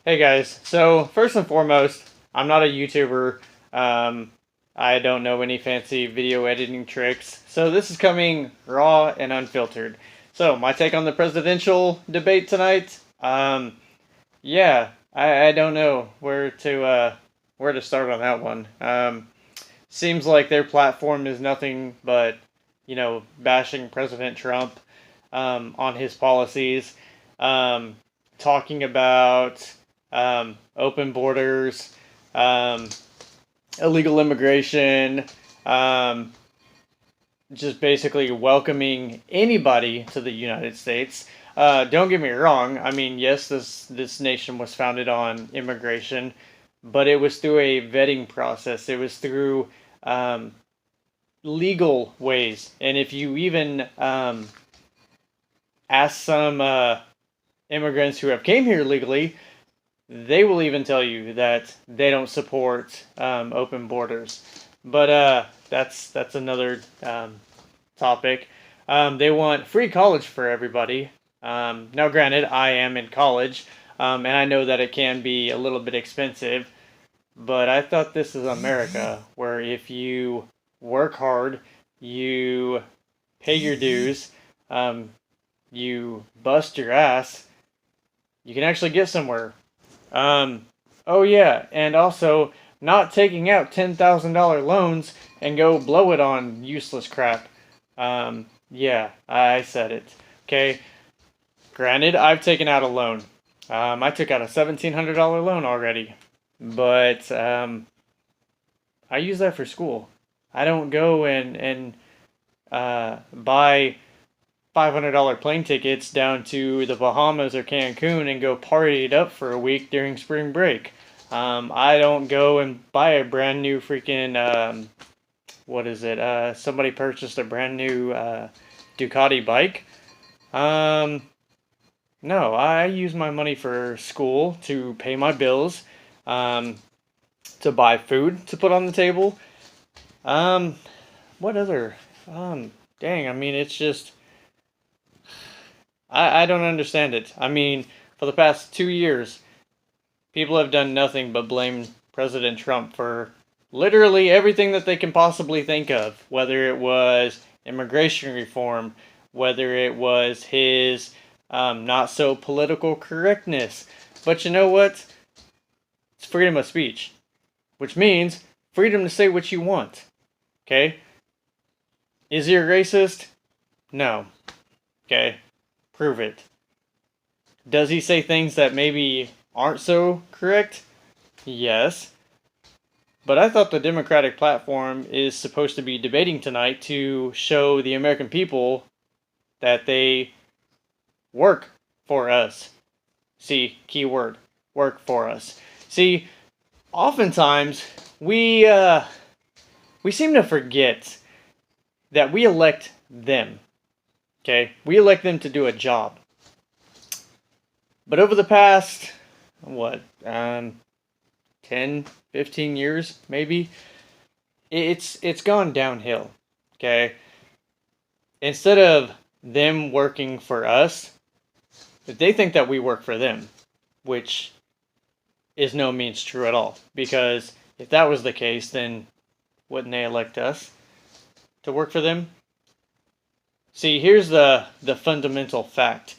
Hey guys, so first and foremost, I'm not a YouTuber. I don't know any fancy video editing tricks, so this is coming raw and unfiltered. So, my take on the presidential debate tonight. I don't know where to start on that one. Seems like their platform is nothing but, bashing President Trump on his policies, um, talking about open borders, um, illegal immigration, um, just basically welcoming anybody to the United States. Don't get me wrong. I mean, yes, this nation was founded on immigration, but it was through a vetting process. It was through um, legal ways, and if you even ask some immigrants who have came here legally, they will even tell you that they don't support open borders. But that's another topic. They want free college for everybody. Now, granted, I am in college, and I know that it can be a little bit expensive. But I thought this is America, where if you work hard, you pay your dues, um, you bust your ass, you can actually get somewhere. Um, oh yeah, and also not taking out $10,000 loans and go blow it on useless crap. Yeah, I said it. Okay, granted, I've taken out a loan. I took out a $1,700 loan already, but I use that for school. I don't go and buy $500 plane tickets down to the Bahamas or Cancun and go party it up for a week during spring break. I don't go and buy a brand new freaking what is it? Somebody purchased a brand new Ducati bike. Um, no, I use my money for school to pay my bills, um, to buy food to put on the table. Um, what other? Dang, I mean, it's just I don't understand it. I mean, for the past 2 years, people have done nothing but blame President Trump for literally everything that they can possibly think of, whether it was immigration reform, whether it was his not so political correctness. But you know what? It's freedom of speech, which means freedom to say what you want. Okay? Is he a racist? No. Okay? Prove it. Does he say things that maybe aren't so correct? Yes. But I thought the Democratic platform is supposed to be debating tonight to show the American people that they work for us. See, keyword, work for us. See, oftentimes we seem to forget that we elect them. Okay? We elect them to do a job. But over the past, what, 10, 15 years, maybe, it's gone downhill. Okay? Instead of them working for us, they think that we work for them, which is no means true at all. Because if that was the case, then wouldn't they elect us to work for them? See, here's the fundamental fact.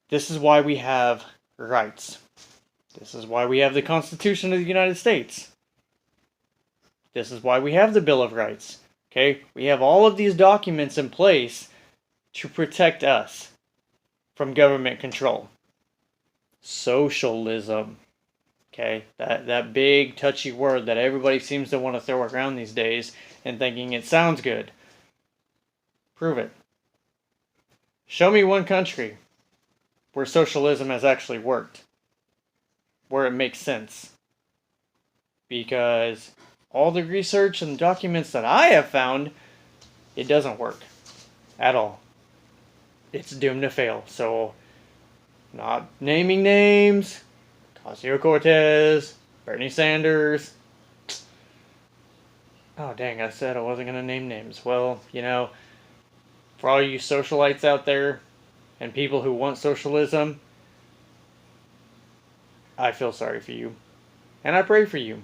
This is why we have rights. This is why we have the Constitution of the United States. This is why we have the Bill of Rights. Okay? We have all of these documents in place to protect us from government control. Socialism. Okay? That big touchy word that everybody seems to want to throw around these days and thinking it sounds good. Prove it. Show me one country where socialism has actually worked, where it makes sense. Because all the research and documents that I have found, it doesn't work at all. It's doomed to fail. So, not naming names, Ocasio-Cortez, Bernie Sanders. Oh, dang, I said I wasn't going to name names. Well, for all you socialites out there and people who want socialism, I feel sorry for you. And I pray for you.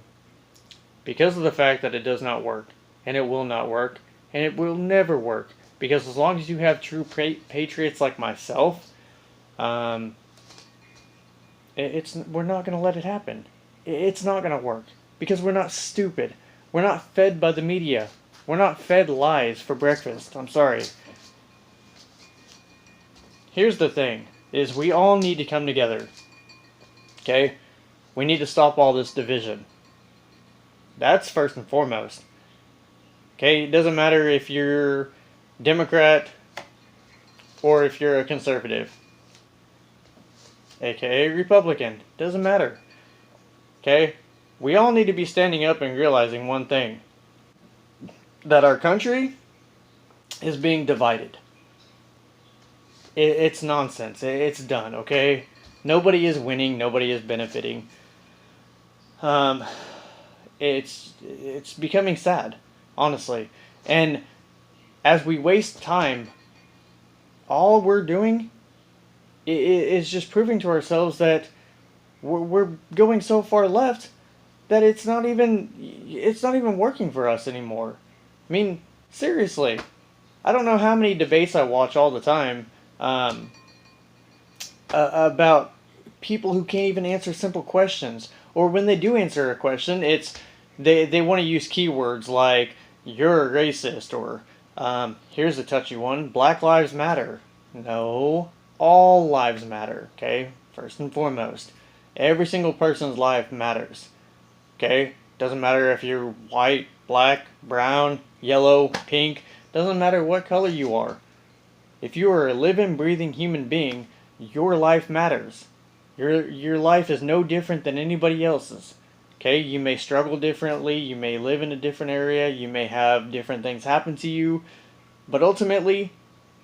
Because of the fact that it does not work. And it will not work. And it will never work. Because as long as you have true patriots like myself, we're not going to let it happen. It's not going to work. Because we're not stupid. We're not fed by the media. We're not fed lies for breakfast. I'm sorry. Here's the thing, is we all need to come together. Okay? We need to stop all this division. That's first and foremost. Okay? It doesn't matter if you're Democrat or if you're a conservative. AKA Republican. Doesn't matter. Okay? We all need to be standing up and realizing one thing. That our country is being divided. It's nonsense. It's done, okay? Nobody is winning. Nobody is benefiting. It's becoming sad, honestly. And as we waste time, all we're doing is just proving to ourselves that we're going so far left that it's not even working for us anymore. I mean, seriously, I don't know how many debates I watch all the time about people who can't even answer simple questions, or when they do answer a question, it's they want to use keywords like "you're a racist" or here's a touchy one: "Black lives matter." No, all lives matter. Okay, first and foremost, every single person's life matters. Okay, doesn't matter if you're white, black, brown, yellow, pink. Doesn't matter what color you are. If you are a living, breathing human being, your life matters. Your life is no different than anybody else's. Okay, you may struggle differently, you may live in a different area, you may have different things happen to you, but ultimately,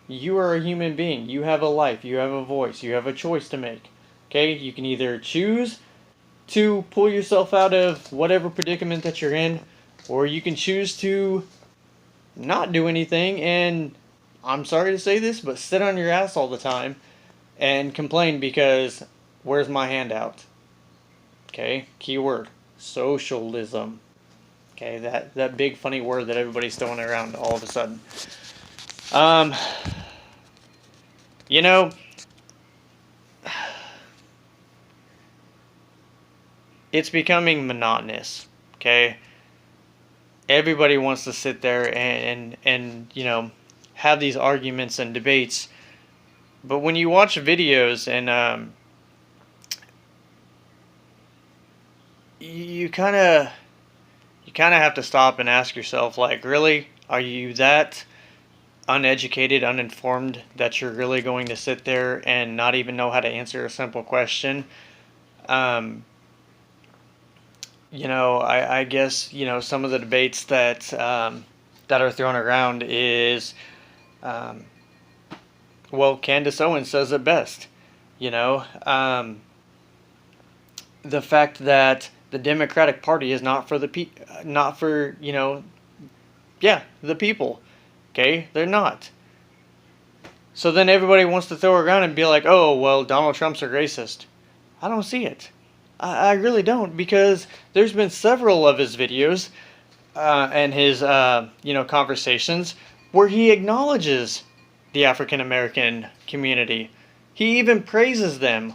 you are a human being. You have a life, you have a voice, you have a choice to make. Okay, you can either choose to pull yourself out of whatever predicament that you're in, or you can choose to not do anything and, I'm sorry to say this, but sit on your ass all the time and complain because where's my handout? Okay, keyword, socialism. Okay, that big funny word that everybody's throwing around all of a sudden. You know, it's becoming monotonous. Okay, everybody wants to sit there and you know, have these arguments and debates, but when you watch videos and you kind of have to stop and ask yourself, like, really, are you that uneducated, uninformed that you're really going to sit there and not even know how to answer a simple question? You know, I guess, you know, some of the debates that that are thrown around is, well, Candace Owens says it best. You know, the fact that the Democratic Party is not for not for, you know, yeah, the people. Okay, they're not. So then everybody wants to throw around and be like, oh, well, Donald Trump's a racist. I don't see it. I really don't, because there's been several of his videos and his you know, conversations where he acknowledges the African American community. He even praises them.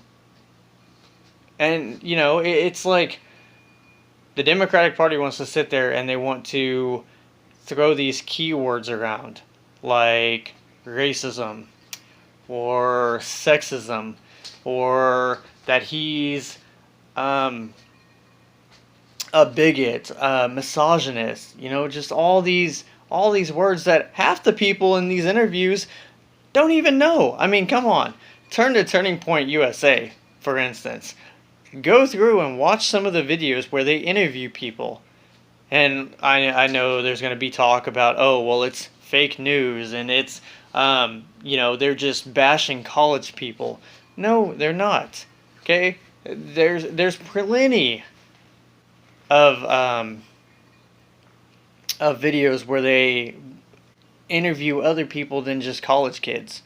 And, you know, it's like the Democratic Party wants to sit there and they want to throw these keywords around, like racism or sexism, or that he's a bigot, misogynist, you know, just all these words that half the people in these interviews don't even know. I mean, come on. Turn to Turning Point USA, for instance. Go through and watch some of the videos where they interview people. And I know there's going to be talk about, oh, well, it's fake news and it's, you know, they're just bashing college people. No, they're not. Okay? There's plenty of videos where they interview other people than just college kids.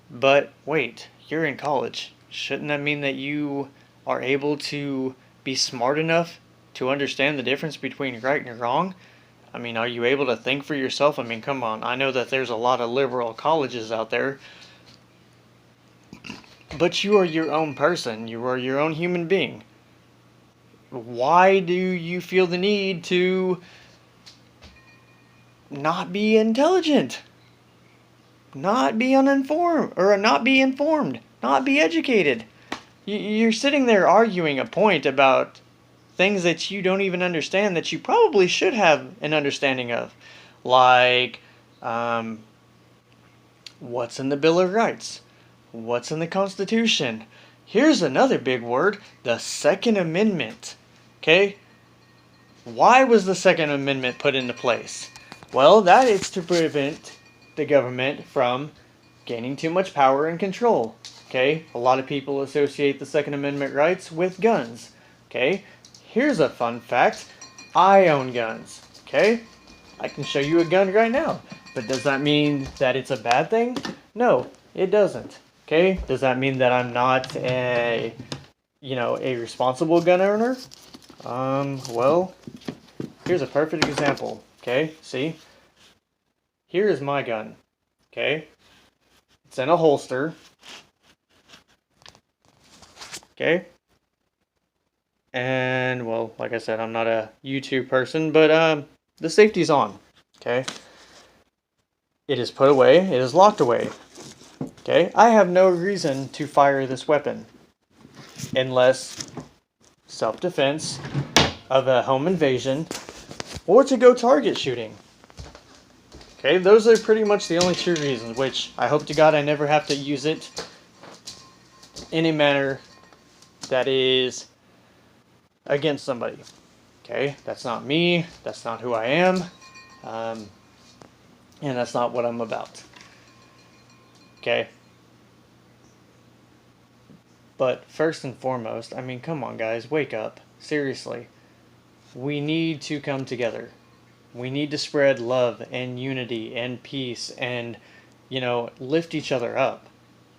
But wait, you're in college. Shouldn't that mean that you are able to be smart enough to understand the difference between right and wrong? I mean, are you able to think for yourself? I mean, come on. I know that there's a lot of liberal colleges out there, but you are your own person. You are your own human being. Why do you feel the need to not be intelligent? Not be uninformed, or not be informed, not be educated? You're sitting there arguing a point about things that you don't even understand that you probably should have an understanding of. Like, what's in the Bill of Rights? What's in the Constitution? Here's another big word, the Second Amendment. Okay? Why was the Second Amendment put into place? Well, that is to prevent the government from gaining too much power and control. Okay? A lot of people associate the Second Amendment rights with guns. Okay? Here's a fun fact. I own guns. Okay? I can show you a gun right now. But does that mean that it's a bad thing? No, it doesn't. Okay? Does that mean that I'm not a responsible gun owner? Well, here's a perfect example. Okay? See? Here is my gun. Okay? It's in a holster. Okay? And, well, like I said, I'm not a YouTube person, but the safety's on. Okay? It is put away. It is locked away. Okay? I have no reason to fire this weapon unless self-defense of a home invasion or to go target shooting. Okay? Those are pretty much the only two reasons, which I hope to God I never have to use it in a manner that is against somebody. Okay? That's not me. That's not who I am. And that's not what I'm about. Okay? But first and foremost, I mean, come on, guys, wake up. Seriously. We need to come together. We need to spread love and unity and peace and, lift each other up.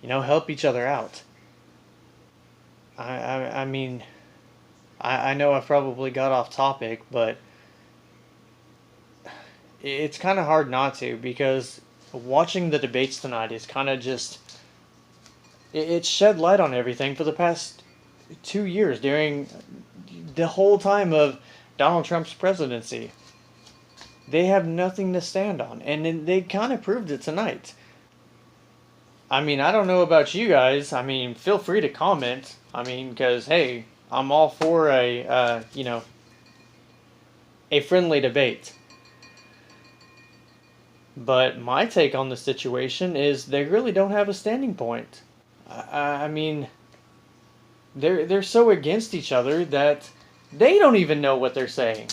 Help each other out. I mean, I know I've probably got off topic, but it's kind of hard not to, because watching the debates tonight is kind of just, it shed light on everything for the past 2 years during the whole time of Donald Trump's presidency. They have nothing to stand on, and they kind of proved it tonight. I mean, I don't know about you guys. I mean, feel free to comment. I mean, because, hey, I'm all for a friendly debate. But my take on the situation is they really don't have a standing point. I mean, they're so against each other that they don't even know what they're saying.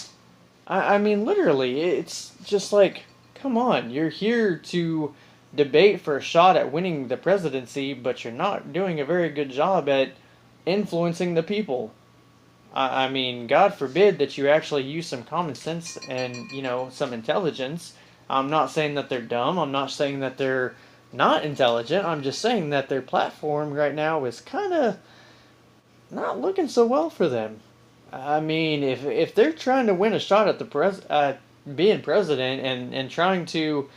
I mean, literally, it's just like, come on, you're here to debate for a shot at winning the presidency, but you're not doing a very good job at influencing the people. I mean, God forbid that you actually use some common sense and, some intelligence. I'm not saying that they're dumb. I'm not saying that they're not intelligent. I'm just saying that their platform right now is kind of not looking so well for them. I mean, if they're trying to win a shot at the being president and trying to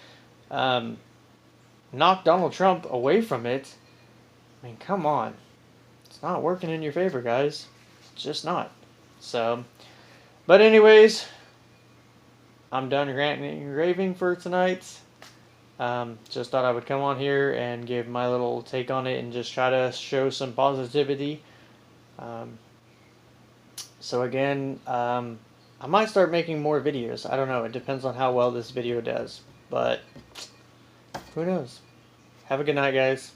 knock Donald Trump away from it, I mean, come on. It's not working in your favor, guys. It's just not. So, but anyways, I'm done ranting and raving for tonight. Just thought I would come on here and give my little take on it and just try to show some positivity. So again, I might start making more videos. I don't know. It depends on how well this video does. But who knows? Have a good night, guys.